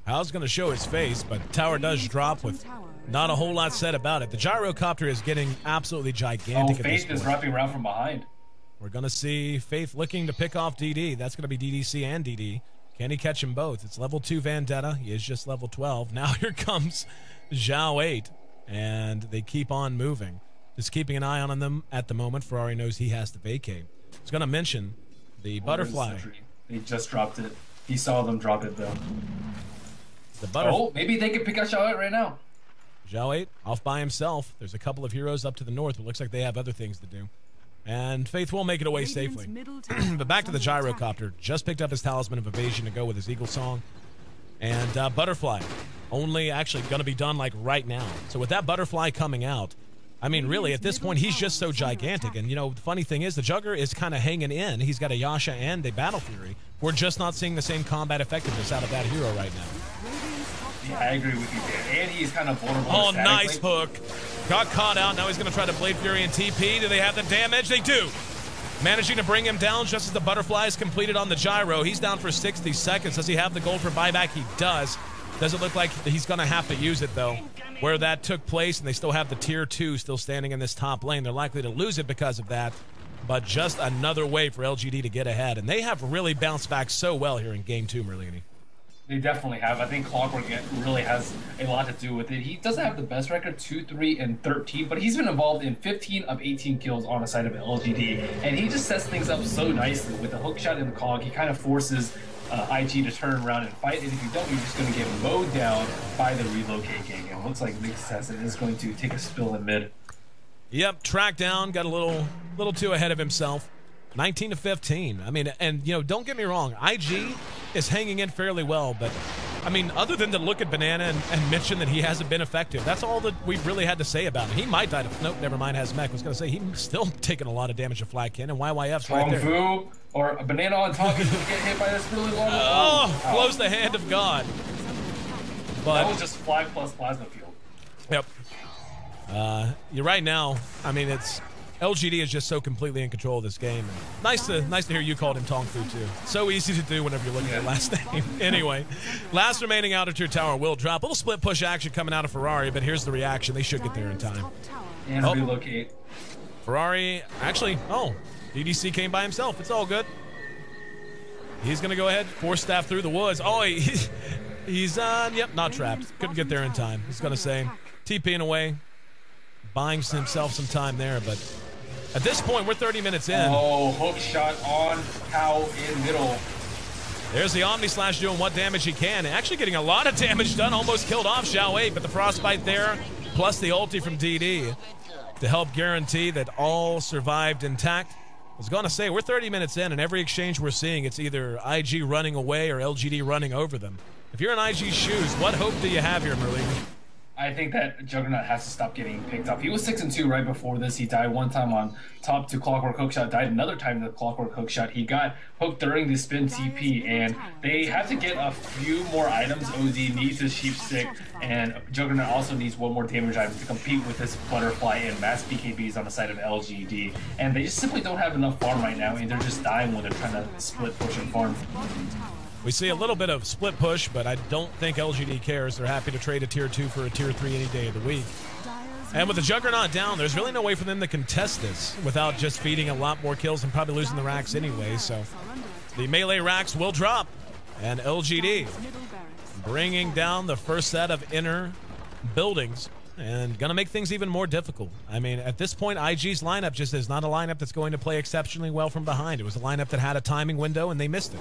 Hal's going to show his face, but tower does drop with not a whole lot said about it. The gyrocopter is getting absolutely gigantic. Oh, Faith is wrapping around from behind. We're going to see Faith looking to pick off DD. That's going to be DDC and DD. Can he catch them both? It's level 2 Vendetta. He is just level 12. Now here comes Zhao 8, and they keep on moving. Just keeping an eye on them at the moment. Ferrari knows he has to vacate. I was going to mention the butterfly. They just dropped it. He saw them drop it, though. Oh, maybe they could pick up Zhao 8 right now. Zhao 8 off by himself. There's a couple of heroes up to the north. It looks like they have other things to do. And Faith will make it away safely. But back to the gyrocopter. Just picked up his Talisman of Evasion to go with his Eagle Song. And Butterfly only actually going to be done like right now. So with that Butterfly coming out, I mean, really, at this point, he's just so gigantic. And, you know, the funny thing is, the Jugger is kind of hanging in. He's got a Yasha and a Battle Fury. We're just not seeing the same combat effectiveness out of that hero right now. Yeah, I agree with you there. And he's kind of vulnerable. Oh, nice hook. Got caught out. Now he's going to try to Blade Fury and TP. Do they have the damage? They do. Managing to bring him down just as the Butterfly is completed on the Gyro. He's down for 60 seconds. Does he have the gold for buyback? He does. Doesn't look like he's going to have to use it, though. Where that took place, and they still have the tier 2 still standing in this top lane. They're likely to lose it because of that, but just another way for LGD to get ahead. And they have really bounced back so well here in Game 2, Merlini. They definitely have. I think Clockwork really has a lot to do with it. He doesn't have the best record, 2-3-13, but he's been involved in 15 of 18 kills on the side of LGD, and he just sets things up so nicely with the hook shot and the cog. He kind of forces IG to turn around and fight, and if you don't, you're just going to get mowed down by the relocate gang. And it looks like Nick Assassin is going to take a spill in mid. Yep, tracked down, got a little too ahead of himself. 19 to 15. I mean, and you know, don't get me wrong, IG is hanging in fairly well, but I mean, other than to look at Banana and mention that he hasn't been effective, that's all that we've really had to say about him. He might die to, nope, never mind, has mech. I was going to say, he's still taking a lot of damage to Flat Kin, and YYF's right there. Fu or a Banana on top is going to get hit by this really long. Oh, blows the hand of God. But that was just flag plus plasma field. Yep. You're right now. I mean, it's LGD is just so completely in control of this game. And nice to hear you called him Tong Fu too. So easy to do whenever you're looking at last name. Anyway, last remaining outer tier tower will drop. A little split push action coming out of Ferrari, but here's the reaction. They should get there in time. And relocate. Ferrari, actually, DDC came by himself. It's all good. He's going to go ahead, force staff through the woods. Oh, he's yep, not trapped. Couldn't get there in time. He's going to say, TPing away, buying himself some time there, but at this point, we're 30 minutes in. Oh, hook shot on Cow in middle. There's the Omni Slash doing what damage he can. Actually getting a lot of damage done. Almost killed off Xiao 8, but the Frostbite there, plus the ulti from DD to help guarantee that all survived intact. I was going to say, we're 30 minutes in, and every exchange we're seeing, it's either IG running away or LGD running over them. If you're in IG's shoes, what hope do you have here, Merlini? I think that Juggernaut has to stop getting picked up. He was 6-2 right before this. He died one time on top to Clockwork Hookshot, died another time to Clockwork Hookshot. He got hooked during the spin TP, and they have to get a few more items. OZ needs his Sheep Stick, and Juggernaut also needs one more damage item to compete with this Butterfly and mass BKBs on the side of LGD. And they just simply don't have enough farm right now, and they're just dying when they're trying to split push and farm. We see a little bit of split push, but I don't think LGD cares. They're happy to trade a tier 2 for a tier 3 any day of the week. And with the Juggernaut down, there's really no way for them to contest this without just feeding a lot more kills and probably losing the racks anyway. So the melee racks will drop, and LGD bringing down the first set of inner buildings and going to make things even more difficult. I mean, at this point, IG's lineup just is not a lineup that's going to play exceptionally well from behind. It was a lineup that had a timing window, and they missed it.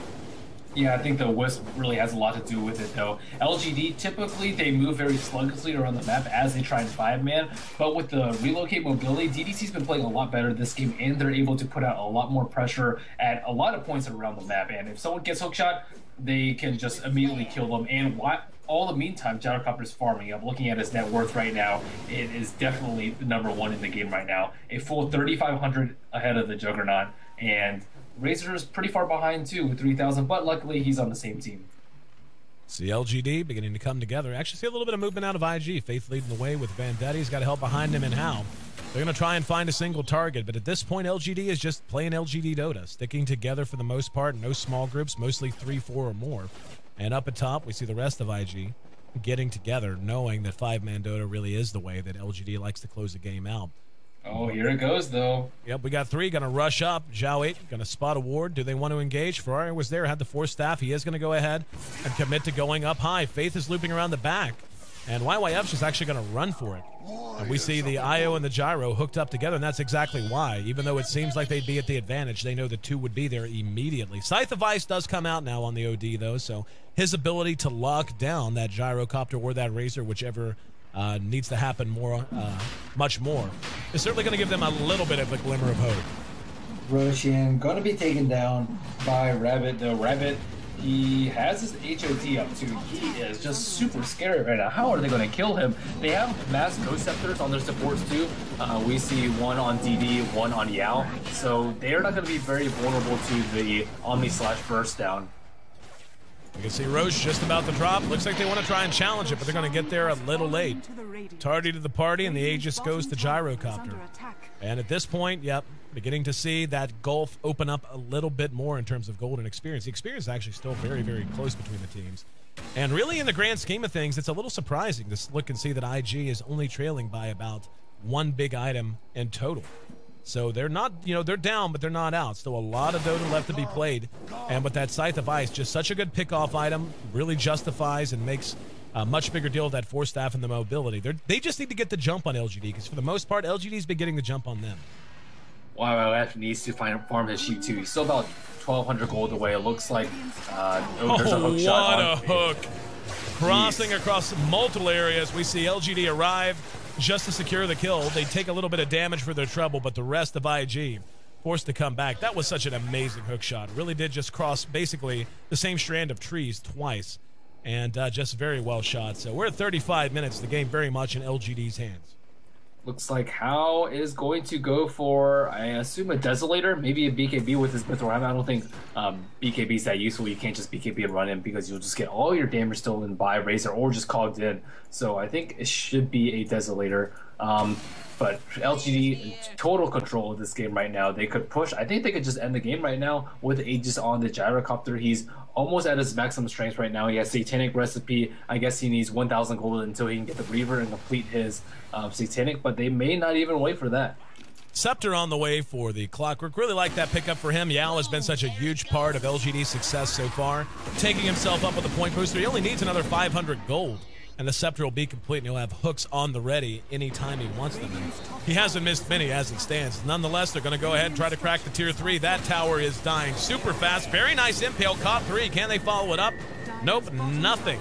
Yeah, I think the Wisp really has a lot to do with it, though. LGD, typically, they move very sluggishly around the map as they try and 5-man, but with the relocate mobility, DDC's been playing a lot better this game, and they're able to put out a lot more pressure at a lot of points around the map, and if someone gets hookshot, they can just immediately kill them, and all the meantime, Gyrocopter's farming. I'm looking at his net worth right now. It is definitely the #1 in the game right now. A full 3,500 ahead of the Juggernaut, and Razor is pretty far behind too with 3,000, but luckily he's on the same team. See LGD beginning to come together. Actually see a little bit of movement out of IG. Faith leading the way with Vendetti. He's got help behind him and How. They're going to try and find a single target, but at this point LGD is just playing LGD Dota, sticking together for the most part, no small groups, mostly 3, 4 or more. And up at top we see the rest of IG getting together, knowing that 5-man Dota really is the way that LGD likes to close the game out. Oh, here it goes, though. Yep, we got 3 going to rush up. Zhao 8 going to spot a ward. Do they want to engage? Ferrari was there, had the 4 staff. He is going to go ahead and commit to going up high. Faith is looping around the back, and YYF's just actually going to run for it. And we see the IO and the Gyro hooked up together, and that's exactly why. Even though it seems like they'd be at the advantage, they know the 2 would be there immediately. Scythe of Ice does come out now on the OD, though, so his ability to lock down that Gyrocopter or that Razor, whichever needs to happen much more, is certainly going to give them a little bit of a glimmer of hope. Roshan going to be taken down by Rabbit, though. Rabbit, he has his HOT up too. He is just super scary right now. How are they going to kill him? They have mass Ghost Scepters on their supports too. We see one on DD, one on Yao. So they're not going to be very vulnerable to the Omni Slash burst down. You can see Roche just about to drop. Looks like they want to try and challenge it, but they're going to get there a little late. Tardy to the party, and the Aegis goes to Gyrocopter. And at this point, yep, beginning to see that gulf open up a little bit more in terms of golden experience. The experience is actually still very, very close between the teams. And really, in the grand scheme of things, it's a little surprising to look and see that IG is only trailing by about 1 big item in total. So they're not, they're down, but they're not out. Still a lot of Dota left to be played. And with that Scythe of Ice, just such a good pick-off item, really justifies and makes a much bigger deal of that 4 staff and the mobility. They just need to get the jump on LGD, because for the most part, LGD's been getting the jump on them. YYF needs to farm his sheep too. He's still about 1,200 gold away. It looks like there's a hook shot. What a hook. Crossing across multiple areas. We see LGD arrive. just to secure the kill. They take a little bit of damage for their trouble, but the rest of IG forced to come back. That was such an amazing hook shot. Really did just cross basically the same strand of trees twice, and just very well shot. So we're at 35 minutes. The game very much in LGD's hands. Looks like Hao is going to go for, I assume, a Desolator, maybe a BKB with his Mythril Hammer. I don't think BKB is that useful. You can't just BKB and run in because you'll just get all your damage stolen by Razor or just cogged in. So I think it should be a Desolator. But LGD in total control of this game right now. They could push. I think they could just end the game right now with Aegis on the Gyrocopter. He's almost at his maximum strength right now. He has Satanic Recipe. I guess he needs 1,000 gold until he can get the Reaver and complete his Satanic, but they may not even wait for that. Scepter on the way for the Clockwork. Really like that pickup for him. Yao has been such a huge part of LGD's success so far. Taking himself up with the point booster. He only needs another 500 gold. And the Scepter will be complete, and he'll have hooks on the ready anytime he wants them. And he hasn't missed many as it stands. Nonetheless, they're going to go ahead and try to crack the tier 3. That tower is dying super fast. Very nice impale. Caught 3. Can they follow it up? Nope, nothing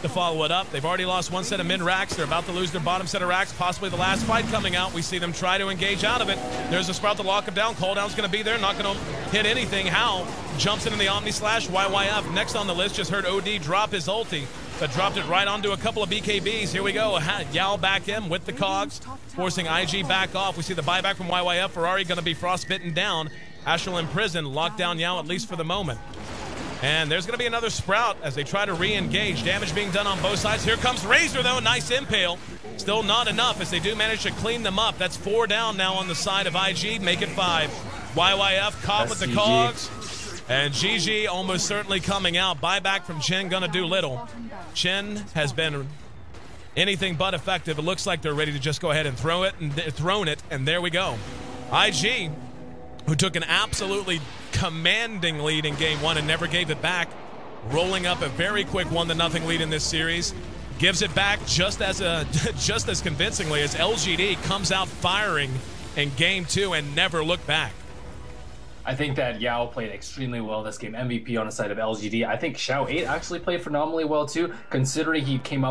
to follow it up. They've already lost one set of mid-racks. They're about to lose their bottom set of racks. Possibly the last fight coming out. We see them try to engage out of it. There's a Sprout to lock him down. Cooldown's going to be there. Not going to hit anything. Hao jumps into the Omni Slash. YYF next on the list. Just heard OD drop his ulti, but dropped it right onto a couple of BKBs. Here we go. Yao back in with the cogs, forcing IG back off. We see the buyback from YYF. Ferrari going to be frostbitten down. Astral in prison. Locked down Yao, at least for the moment. And there's going to be another Sprout as they try to re-engage. Damage being done on both sides. Here comes Razor, though. Nice impale. Still not enough as they do manage to clean them up. That's 4 down now on the side of IG. Make it 5. YYF caught with the cogs. And GG almost certainly coming out. Buyback from Chen going to do little. Chen has been anything but effective. It looks like they're ready to just go ahead and throw it, and there we go. IG, who took an absolutely commanding lead in game 1 and never gave it back, rolling up a very quick 1-0 lead in this series, gives it back just as convincingly as LGD comes out firing in game 2 and never looked back. I think that Yao played extremely well this game. MVP on the side of LGD. I think Xiao 8 actually played phenomenally well too, considering he came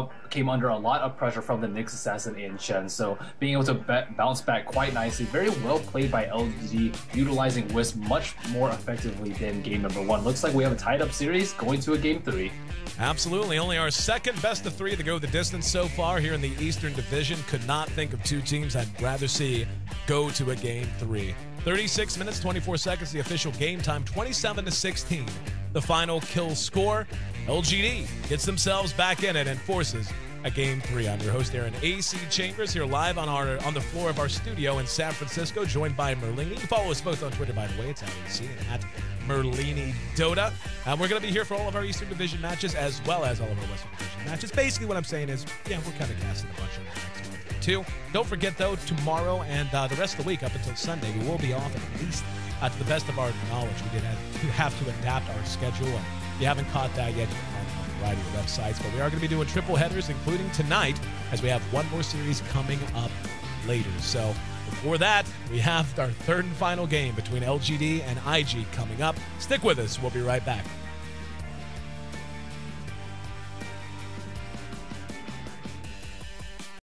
under a lot of pressure from the Nyx Assassin in Chen. So being able to bounce back quite nicely. Very well played by LGD, utilizing Wisp much more effectively than game number 1. Looks like we have a tied up series going to a game 3. Absolutely. Only our second best of 3 to go the distance so far here in the Eastern Division. Could not think of 2 teams I'd rather see go to a game 3. 36 minutes, 24 seconds, the official game time, 27-16. The final kill score. LGD gets themselves back in it and forces a game 3. I'm your host, Aaron AC Chambers, here live on the floor of our studio in San Francisco, joined by Merlini. You can follow us both on Twitter, by the way. It's @AC and at Merlini Dota. We're going to be here for all of our Eastern Division matches as well as all of our Western Division matches. Basically, what I'm saying is, yeah, we're kind of casting a bunch of the next month or 2. Don't forget, though, tomorrow and the rest of the week up until Sunday, we will be off at least to the best of our knowledge. We did have to adapt our schedule, and if you haven't caught that yet, you can find it on a variety of websites. But we are going to be doing triple headers, including tonight, as we have one more series coming up later. So before that, we have our third and final game between LGD and IG coming up. Stick with us. We'll be right back.